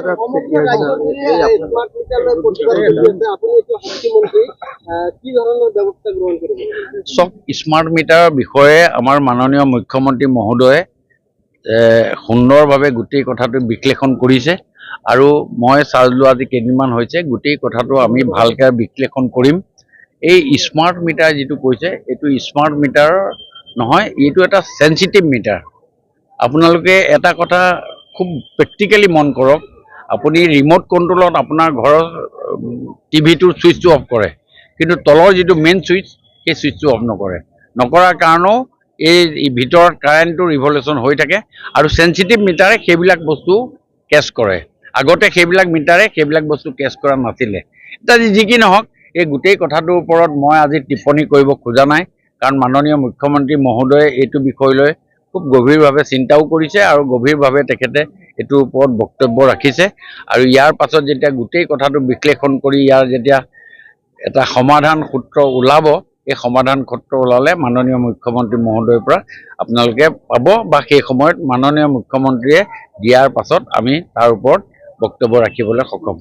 এটা ক্ষতি হৈছে স্মাৰ্ট মিটাৰ প্ৰতিবাদ কৰি আছে আপুনি এতিয়া শক্তিমন্ত্ৰী কি ধৰণৰ ব্যৱস্থা গ্ৰহণ কৰিব চব স্মাৰ্ট মিটাৰৰ বিষয়ে আমাৰ মাননীয় মুখ্যমন্ত্ৰী মহোদয়ে সুন্দৰভাৱে গোটেই কথাটো বিশ্লেষণ কৰিছে আৰু মই চাৰ্জ লোৱা আজি কেইদিনমান হৈছে গোটেই কথাটো আমি ভালকৈ বিশ্লেষণ কৰিম। এই স্মাৰ্ট মিটাৰ যিটো কৈছে এইটো স্মাৰ্ট মিটাৰ নহয়, এইটো এটা সেনচিটিভ মিটাৰ। আপোনালোকে এটা কথা খুব প্ৰেক্টিকেলি মন কৰক, আপুনি ৰিম'ট কণ্ট্ৰলত আপোনাৰ ঘৰৰ টিভিটোৰ ছুইচটো অফ কৰে, কিন্তু তলৰ যিটো মেইন ছুইচ সেই ছুইচটো অফ নকৰে। নকৰাৰ কাৰণেও এই ভিতৰত কাৰেণ্টটো ৰিভলিউশ্যন হৈ থাকে আৰু সেনচিটিভ মিটাৰে সেইবিলাক বস্তু কেচ কৰে। আগতে সেইবিলাক মিটাৰে সেইবিলাক বস্তু কেচ কৰা নাছিলে। এতিয়া যি কি নহওক, এই গোটেই কথাটোৰ ওপৰত মই আজি টিপ্পনী কৰিব খোজা নাই, কাৰণ মাননীয় মুখ্যমন্ত্ৰী মহোদয়ে এইটো বিষয় লৈ খুব গভীৰভাৱে চিন্তাও কৰিছে আৰু গভীৰভাৱে তেখেতে এইটোৰ ওপৰত বক্তব্য ৰাখিছে। আৰু ইয়াৰ পাছত যেতিয়া গোটেই কথাটো বিশ্লেষণ কৰি ইয়াৰ যেতিয়া এটা সমাধান সূত্ৰ ওলাব, এই সমাধান সূত্ৰ ওলালে মাননীয় মুখ্যমন্ত্ৰী মহোদয়ৰ পৰা আপোনালোকে পাব, বা সেই সময়ত মাননীয় মুখ্যমন্ত্ৰীয়ে দিয়াৰ পাছত আমি তাৰ ওপৰত বক্তব্য ৰাখিবলৈ সক্ষম হ'ম।